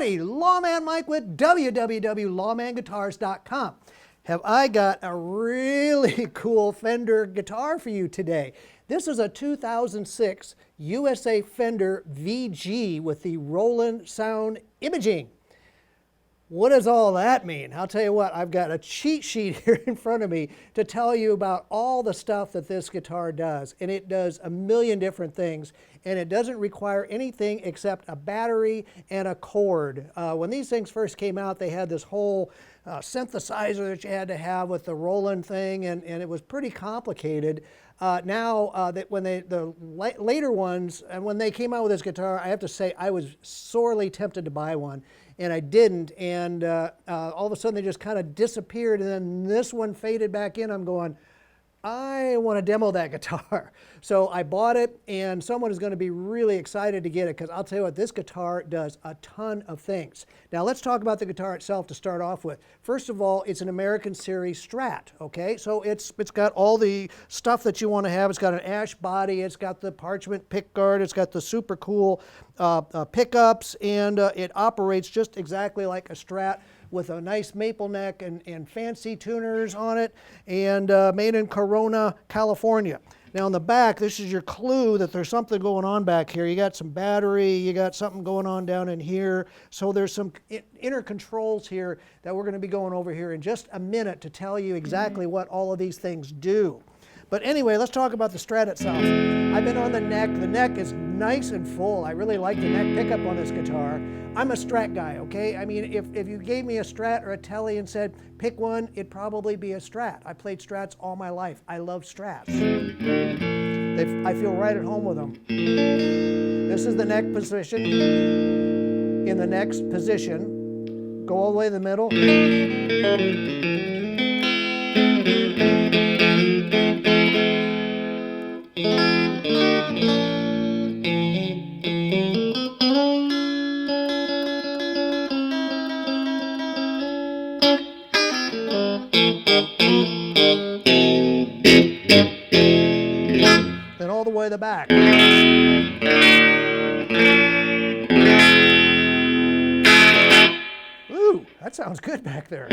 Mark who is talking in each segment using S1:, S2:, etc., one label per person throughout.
S1: Lawman Mike with www.lawmanguitars.com. Have I got a really cool Fender guitar for you today. This is a 2006 USA Fender VG with the Roland Sound imaging. What does all that mean? I'll tell you what, I've got a cheat sheet here in front of me to tell you about all the stuff that this guitar does. And it does a million different things. And it doesn't require anything except a battery and a cord. When these things first came out, they had this whole synthesizer that you had to have with the Roland thing, and it was pretty complicated. Now, that when the later ones, and when they came out with this guitar, I have to say I was sorely tempted to buy one. And I didn't, and all of a sudden they just kind of disappeared, and then this one faded back in. I'm going, I want to demo that guitar. So I bought it, and someone is going to be really excited to get it, because I'll tell you what, this guitar does a ton of things. Now let's talk about the guitar itself to start off with. First of all, it's an American Series Strat, okay? So it's got all the stuff that you want to have. It's got an ash body, it's got the parchment pickguard, it's got the super cool pickups, and it operates just exactly like a Strat, with a nice maple neck and fancy tuners on it, and made in Corona, California. Now on the back, this is your clue that there's something going on back here. You got some battery, you got something going on down in here. So there's some inner controls here that we're going to be going over here in just a minute to tell you exactly what all of these things do. But anyway, let's talk about the Strat itself. I've been on the neck. The neck is nice and full. I really like the neck pickup on this guitar. I'm a Strat guy, okay? I mean, if you gave me a Strat or a Tele and said, pick one, it'd probably be a Strat. I played Strats all my life. I love Strats. I feel right at home with them. This is the neck position. In the next position, go all the way to the middle. Then all the way to the back. Ooh, that sounds good back there.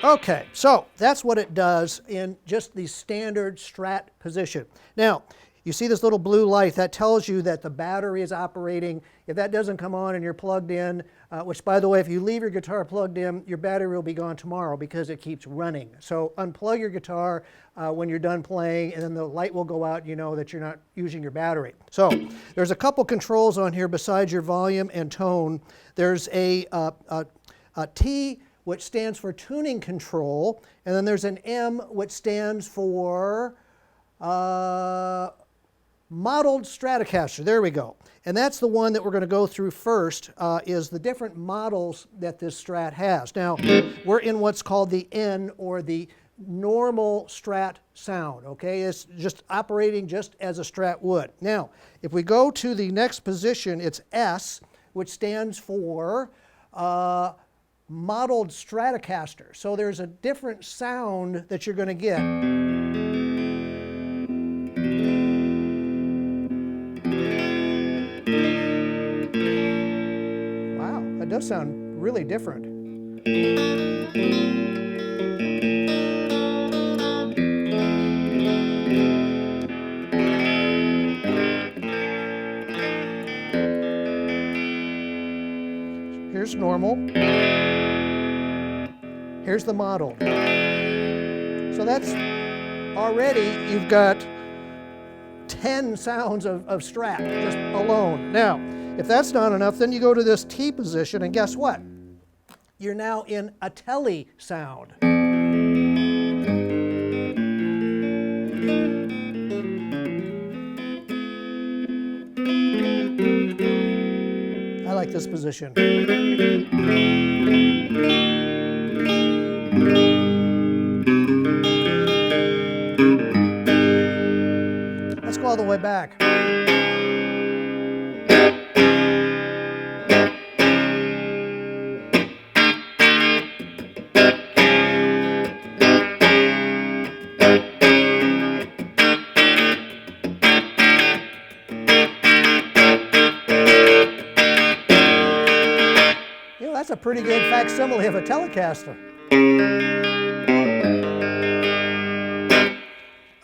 S1: Okay, so that's what it does in just the standard Strat position. Now, you see this little blue light, that tells you that the battery is operating. If that doesn't come on and you're plugged in, which by the way, if you leave your guitar plugged in, your battery will be gone tomorrow because it keeps running. So unplug your guitar when you're done playing, and then the light will go out, you know that you're not using your battery. So there's a couple controls on here besides your volume and tone. There's a T, which stands for tuning control, and then there's an M, which stands for modeled Stratocaster. There we go. And that's the one that we're going to go through first, is the different models that this Strat has. Now, we're in what's called the N, or the normal Strat sound, okay? It's just operating just as a Strat would. Now, if we go to the next position, it's S, which stands for modeled Stratocaster. So there's a different sound that you're going to get. Wow, that does sound really different. Here's normal. Here's the model. So that's already, you've got 10 sounds of Strat just alone. Now, if that's not enough, then you go to this T position, and guess what? You're now in a Tele sound. this position. Let's go all the way back. That's a pretty good facsimile of a Telecaster.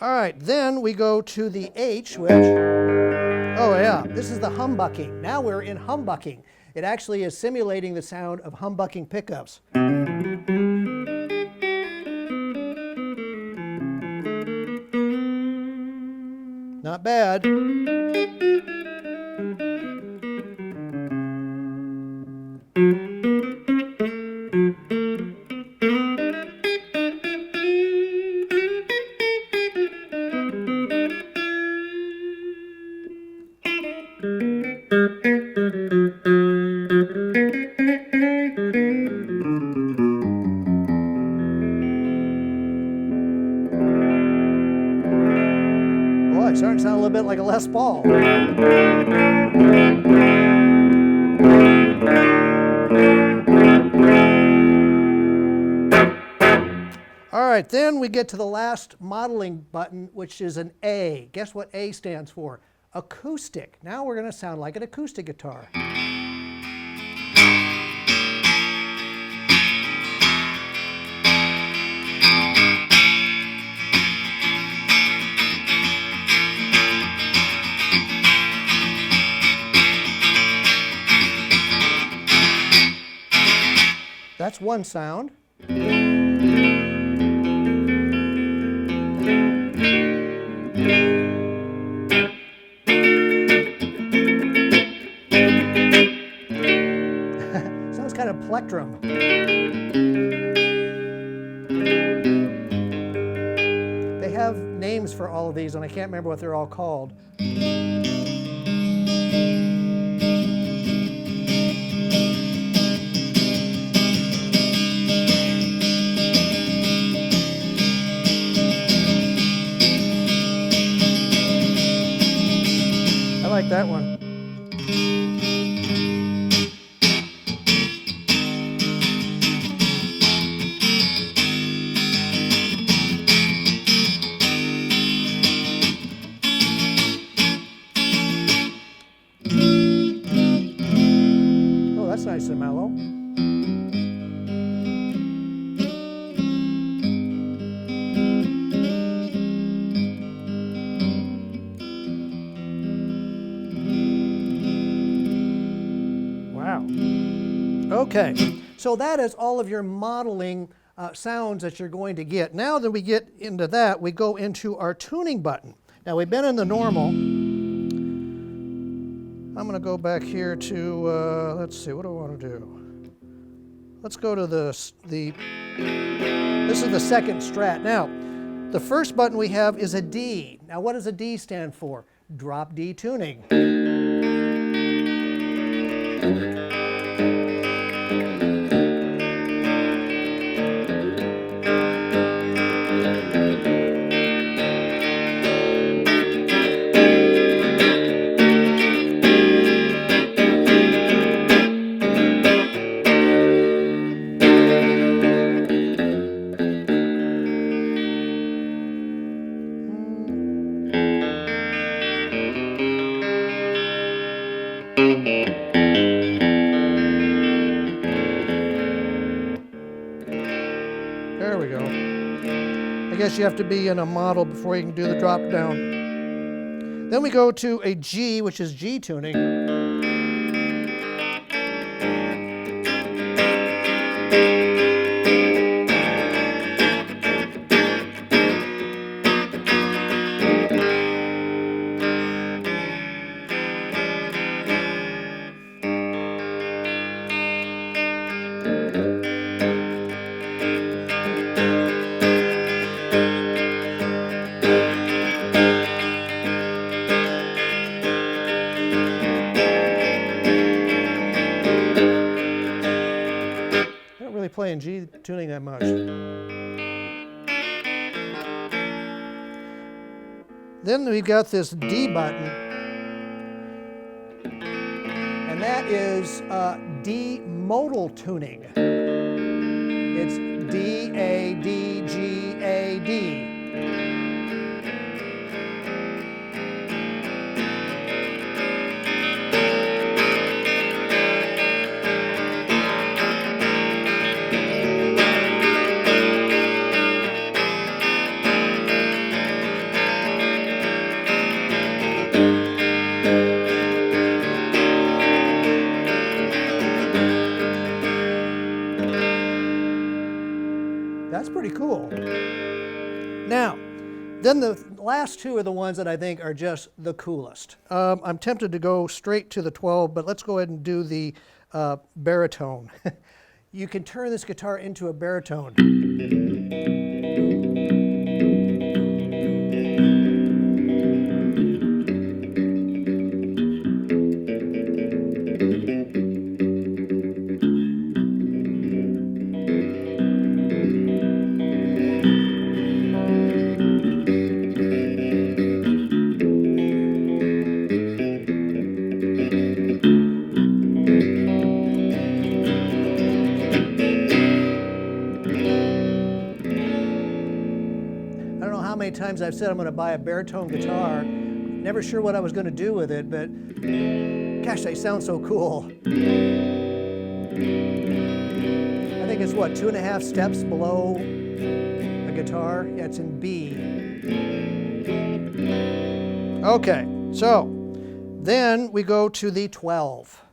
S1: All right, then we go to the H, which, oh yeah, this is the humbucking. Now we're in humbucking. It actually is simulating the sound of humbucking pickups. Not bad. Boy, it's starting to sound a little bit like a Les Paul. All right, then we get to the last modeling button, which is an A. Guess what A stands for? Acoustic. Now we're going to sound like an acoustic guitar. That's one sound. Sounds kind of plectrum. They have names for all of these, and I can't remember what they're all called. I like that one. Oh, that's nice and mellow. Okay, so that is all of your modeling sounds that you're going to get. Now that we get into that, we go into our tuning button. Now we've been in the normal. I'm going to go back here to, let's see, what do I want to do? Let's go to this is the second Strat. Now, the first button we have is a D. Now what does a D stand for? Drop D tuning. There we go. I guess you have to be in a model before you can do the drop down. Then we go to a G, which is G tuning. tuning that much. Then we've got this D button, and that is D modal tuning. It's D, A, D, G, A, D. That's pretty cool. Now, then the last two are the ones that I think are just the coolest. I'm tempted to go straight to the 12, but let's go ahead and do the baritone. You can turn this guitar into a baritone. Times I've said I'm going to buy a baritone guitar. Never sure what I was going to do with it, but gosh, they sound so cool. I think it's what, 2.5 steps below a guitar? Yeah, it's in B. Okay, so then we go to the 12.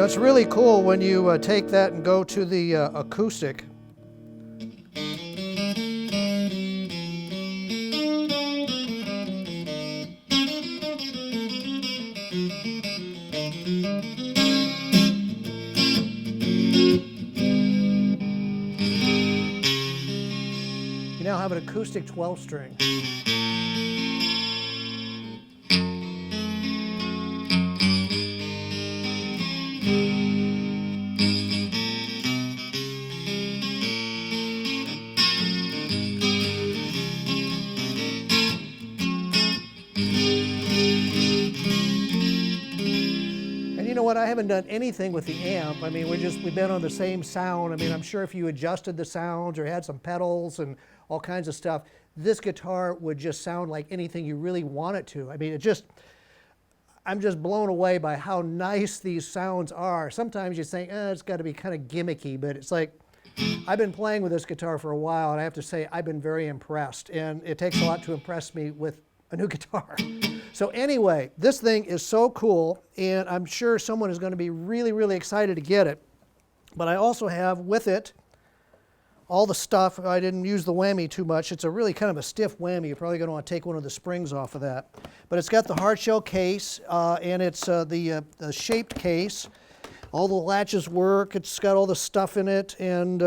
S1: It's really cool when you take that and go to the acoustic. You now have an acoustic 12-string. You know what? I haven't done anything with the amp. I mean, we've been on the same sound. I mean, I'm sure if you adjusted the sounds or had some pedals and all kinds of stuff, this guitar would just sound like anything you really want it to. I mean, I'm just blown away by how nice these sounds are. Sometimes you think, it's got to be kind of gimmicky, but it's like, I've been playing with this guitar for a while, and I have to say, I've been very impressed. And it takes a lot to impress me with a new guitar. So anyway, this thing is so cool, and I'm sure someone is going to be really, really excited to get it. But I also have with it all the stuff. I didn't use the whammy too much. It's a really kind of a stiff whammy. You're probably going to want to take one of the springs off of that. But it's got the hard shell case, and it's the shaped case. All the latches work. It's got all the stuff in it. And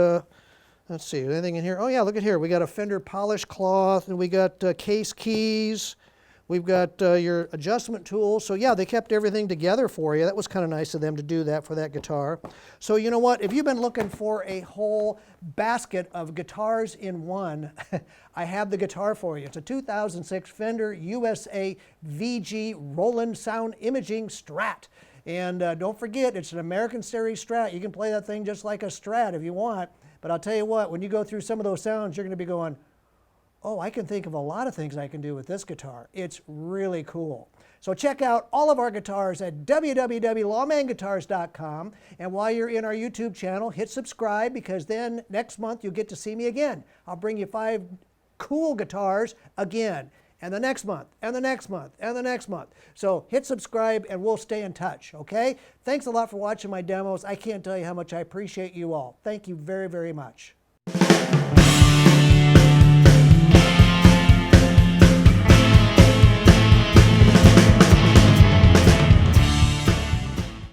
S1: let's see, anything in here? Oh yeah, look at here. We got a Fender polish cloth, and we got case keys. We've got your adjustment tools. So yeah, they kept everything together for you. That was kind of nice of them to do that for that guitar. So you know what? If you've been looking for a whole basket of guitars in one, I have the guitar for you. It's a 2006 Fender USA VG Roland Sound Imaging Strat. And don't forget, it's an American Series Strat. You can play that thing just like a Strat if you want. But I'll tell you what, when you go through some of those sounds, you're going to be going, oh, I can think of a lot of things I can do with this guitar. It's really cool. So check out all of our guitars at www.lawmanguitars.com. And while you're in our YouTube channel, hit subscribe, because then next month you'll get to see me again. I'll bring you 5 cool guitars again, and the next month, and the next month, and the next month. So hit subscribe and we'll stay in touch, okay? Thanks a lot for watching my demos. I can't tell you how much I appreciate you all. Thank you very, very much.